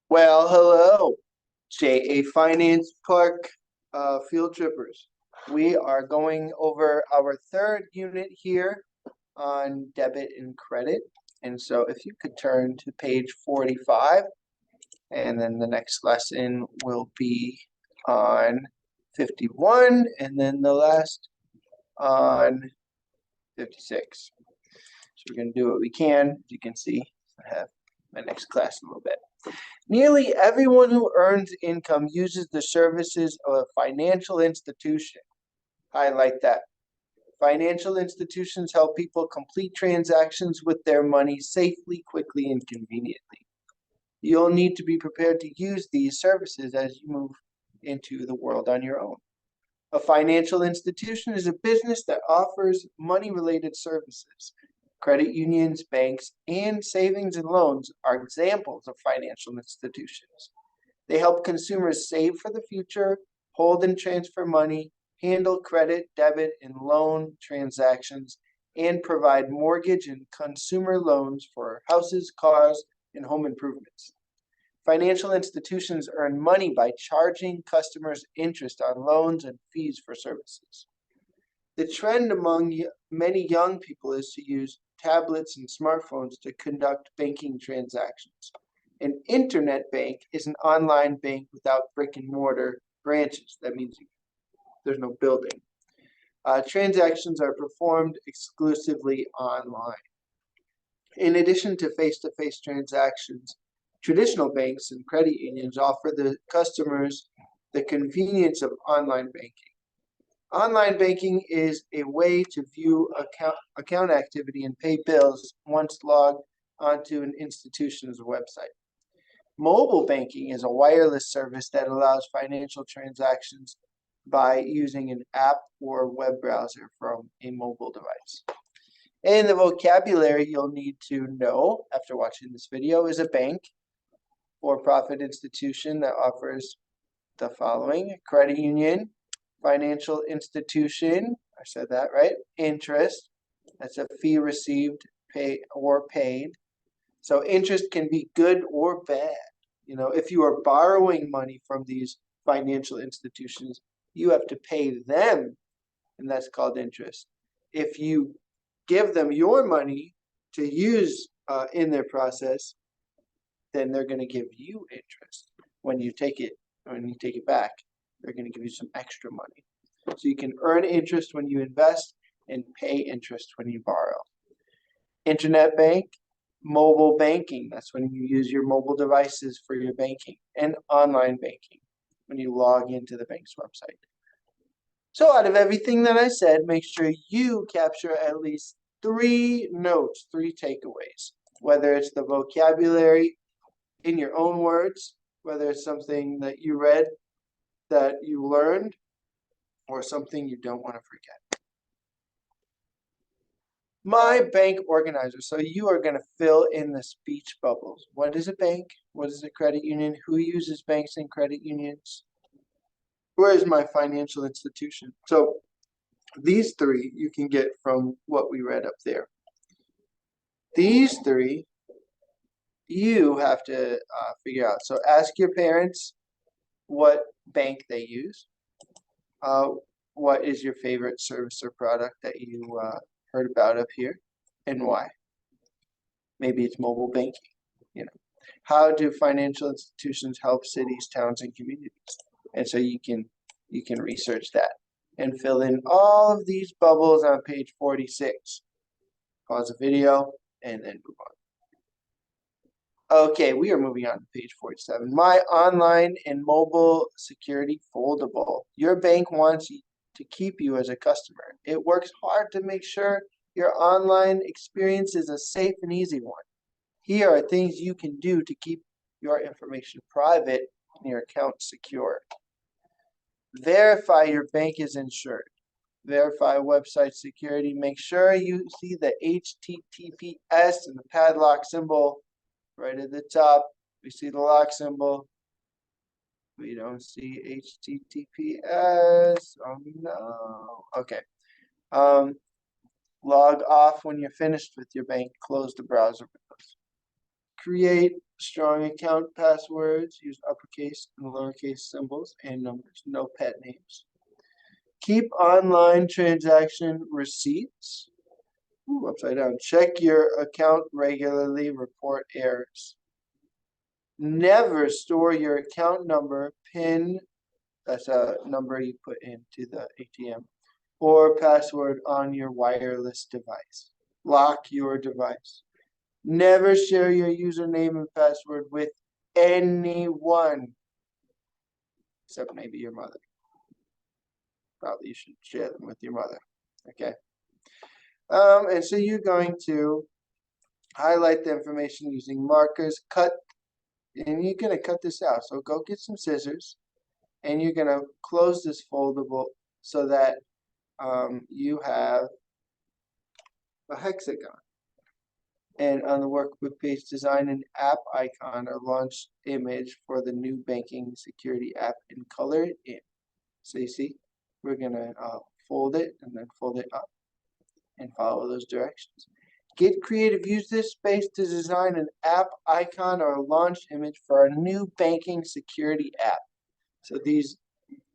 Well, hello, JA Finance Park field trippers. We are going over our third unit here on debit and credit. And so if you could turn to page 45, and then the next lesson will be on 51, and then the last on 56. So we're going to do what we can. As you can see, I have my next class in a little bit. Nearly everyone who earns income uses the services of a financial institution. Highlight that. Financial institutions help people complete transactions with their money safely, quickly, and conveniently. You'll need to be prepared to use these services as you move into the world on your own. A financial institution is a business that offers money-related services. Credit unions, banks, and savings and loans are examples of financial institutions. They help consumers save for the future, hold and transfer money, handle credit, debit, and loan transactions, and provide mortgage and consumer loans for houses, cars, and home improvements. Financial institutions earn money by charging customers interest on loans and fees for services. The trend among many young people is to use tablets and smartphones to conduct banking transactions. An internet bank is an online bank without brick and mortar branches. That means there's no building. Transactions are performed exclusively online. In addition to face-to-face transactions, traditional banks and credit unions offer the customers the convenience of online banking. Online banking is a way to view account activity and pay bills once logged onto an institution's website. Mobile banking is a wireless service that allows financial transactions by using an app or web browser from a mobile device. And the vocabulary you'll need to know after watching this video is a bank, for-profit institution that offers the following: credit union, financial institution, I said that right, interest, that's a fee received, pay or paid. So interest can be good or bad. You know, if you are borrowing money from these financial institutions, you have to pay them, and that's called interest. If you give them your money to use in their process, then they're going to give you interest when you take it back. They're going to give you some extra money. So you can earn interest when you invest and pay interest when you borrow. Internet bank, mobile banking, that's when you use your mobile devices for your banking, and online banking, when you log into the bank's website. So out of everything that I said, make sure you capture at least 3 notes, 3 takeaways, whether it's the vocabulary in your own words, whether it's something that you read that you learned, or something you don't want to forget. My bank organizer. So you are going to fill in the speech bubbles. What is a bank? What is a credit union? Who uses banks and credit unions? Where is my financial institution? So these 3 you can get from what we read up there. These 3 you have to figure out. So ask your parents what bank they use. What is your favorite service or product that you heard about up here, and why? Maybe it's mobile banking. You know, how do financial institutions help cities, towns, and communities? And so you can research that and fill in all of these bubbles on page 46. Pause the video and then move on. Okay, we are moving on to page 47. My online and mobile security foldable. Your bank wants to keep you as a customer. It works hard to make sure your online experience is a safe and easy one. Here are things you can do to keep your information private and your account secure. Verify your bank is insured. Verify website security. Make sure you see the HTTPS and the padlock symbol right at the top. We see the lock symbol. We don't see HTTPS. Oh no. Okay. Log off when you're finished with your bank. Close the browser windows. Create Strong account passwords. Use uppercase and lowercase symbols and numbers. No pet names. Keep online transaction receipts. Ooh, upside down. Check your account regularly. Report errors. Never store your account number, PIN, that's a number you put into the ATM, or password on your wireless device. Lock your device. Never share your username and password with anyone, except maybe your mother. Probably you should share them with your mother. Okay. And so you're going to highlight the information using markers, and you're going to cut this out. So go get some scissors, and you're going to close this foldable so that you have a hexagon. And on the workbook page, design an app icon or launch image for the new banking security app and color it in. So you see, we're going to fold it and then fold it up and follow those directions. Get creative. Use this space to design an app icon or a launch image for a new banking security app. So these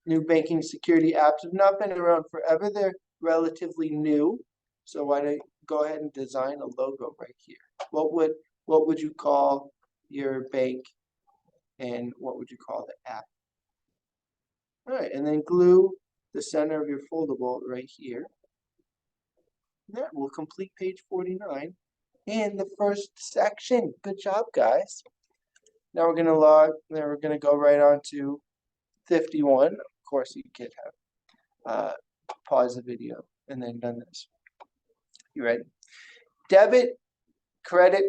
new banking security apps have not been around forever. They're relatively new. So why don't you go ahead and design a logo right here? What would you call your bank, and what would you call the app? All right, and then glue the center of your foldable right here. That will complete page 49 and the first section. Good job, guys. Now we're gonna go right on to 51. Of course, you could have pause the video and then done this. You ready? Debit, credit.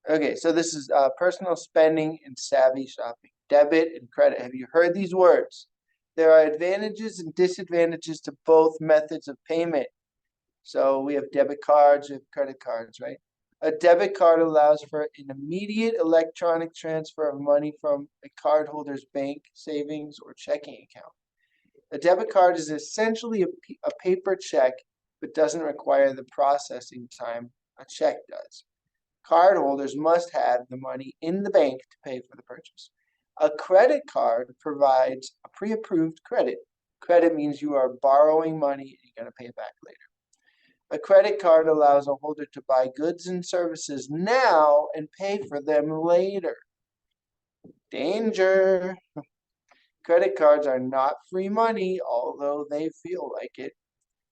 Okay, so this is personal spending and savvy shopping. Debit and credit. Have you heard these words? There are advantages and disadvantages to both methods of payment. So we have debit cards and credit cards, right? A debit card allows for an immediate electronic transfer of money from a cardholder's bank, savings, or checking account. A debit card is essentially a paper check, but doesn't require the processing time a check does. Cardholders must have the money in the bank to pay for the purchase. A credit card provides a pre-approved credit. Credit means you are borrowing money and you're going to pay it back later. A credit card allows a holder to buy goods and services now and pay for them later. Danger! Credit cards are not free money, although they feel like it.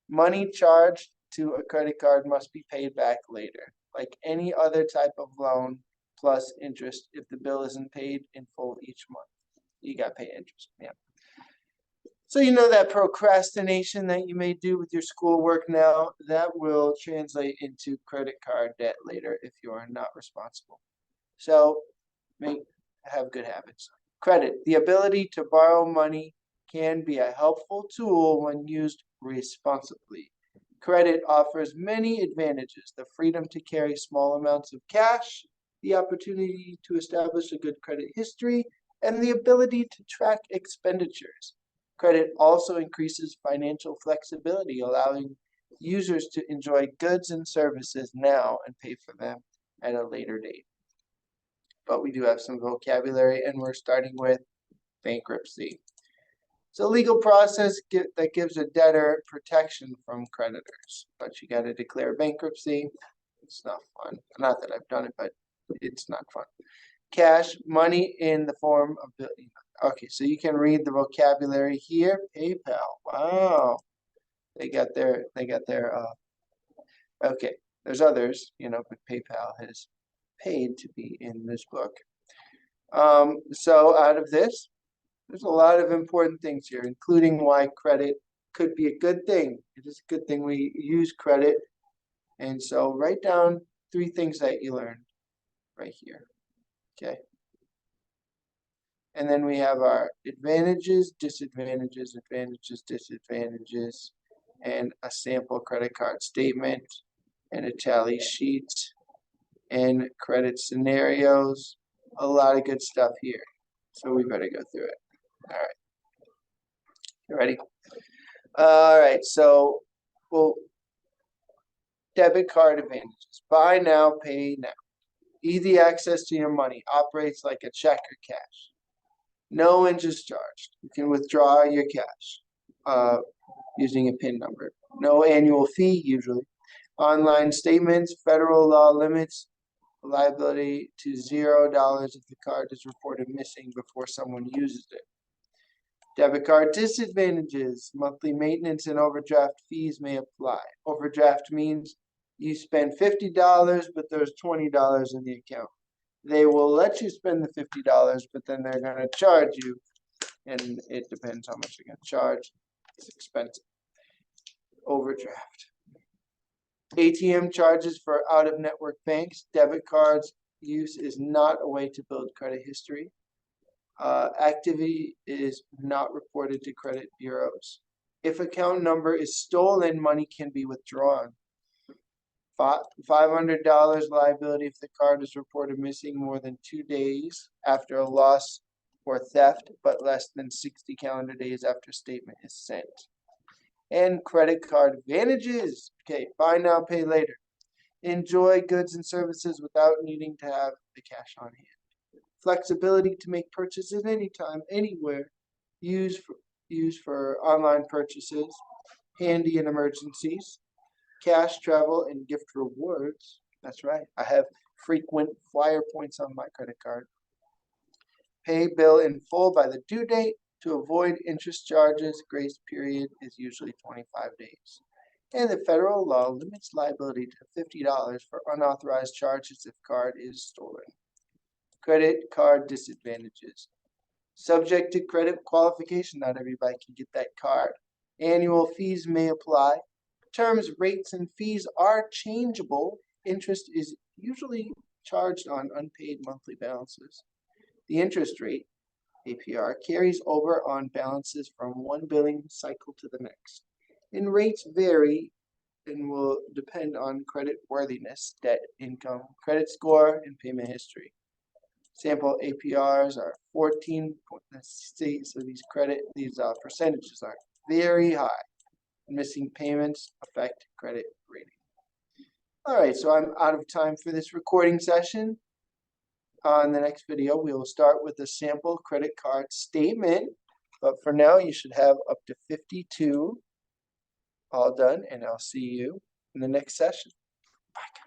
Money charged to a credit card must be paid back later, like any other type of loan, plus interest if the bill isn't paid in full each month. You got to pay interest. Yeah. So you know that procrastination that you may do with your schoolwork now, that will translate into credit card debt later if you are not responsible. So have good habits. Credit, the ability to borrow money can be a helpful tool when used responsibly. Credit offers many advantages: the freedom to carry small amounts of cash, the opportunity to establish a good credit history, and the ability to track expenditures. Credit also increases financial flexibility, allowing users to enjoy goods and services now and pay for them at a later date. But we do have some vocabulary, and we're starting with bankruptcy. It's a legal process that gives a debtor protection from creditors, but you got to declare bankruptcy. It's not fun. Not that I've done it, but it's not fun. Cash, money in the form of, okay, so you can read the vocabulary here. PayPal, wow, they got their, okay, there's others, but PayPal has paid to be in this book. So out of this, there's a lot of important things here, including why credit could be a good thing. It is a good thing we use credit. And so write down 3 things that you learned right here. Okay. And then we have our advantages, disadvantages, advantages, disadvantages, and a sample credit card statement, and a tally sheet, and credit scenarios. A lot of good stuff here. So we better go through it. All right. You ready? All right. So, well, debit card advantages. Buy now, pay now. Easy access to your money, operates like a check or cash. No interest charged. You can withdraw your cash using a PIN number. No annual fee usually. Online statements, federal law limits liability to $0 if the card is reported missing before someone uses it. Debit card disadvantages, monthly maintenance and overdraft fees may apply. Overdraft means you spend $50, but there's $20 in the account. They will let you spend the $50, but then they're going to charge you, and it depends how much they're going to charge. It's expensive. Overdraft. ATM charges for out-of-network banks. Debit cards use is not a way to build credit history. Activity is not reported to credit bureaus. If account number is stolen, money can be withdrawn. $500 liability if the card is reported missing more than 2 days after a loss or theft, but less than 60 calendar days after statement is sent. And credit card advantages. Okay, buy now, pay later. Enjoy goods and services without needing to have the cash on hand. Flexibility to make purchases anytime, anywhere. Used for online purchases. Handy in emergencies. Cash, travel, and gift rewards. That's right. I have frequent flyer points on my credit card. Pay bill in full by the due date. To avoid interest charges, grace period is usually 25 days. And the federal law limits liability to $50 for unauthorized charges if card is stolen. Credit card disadvantages. Subject to credit qualification, not everybody can get that card. Annual fees may apply. Terms, rates, and fees are changeable. Interest is usually charged on unpaid monthly balances. The interest rate, APR, carries over on balances from one billing cycle to the next. And rates vary and will depend on credit worthiness, debt, income, credit score, and payment history. Sample APRs are 14. Let's see, so these percentages are very high. Missing payments affect credit rating. All right, so I'm out of time for this recording session. On the next video, we will start with a sample credit card statement. But for now, you should have up to 52 all done, and I'll see you in the next session. Bye.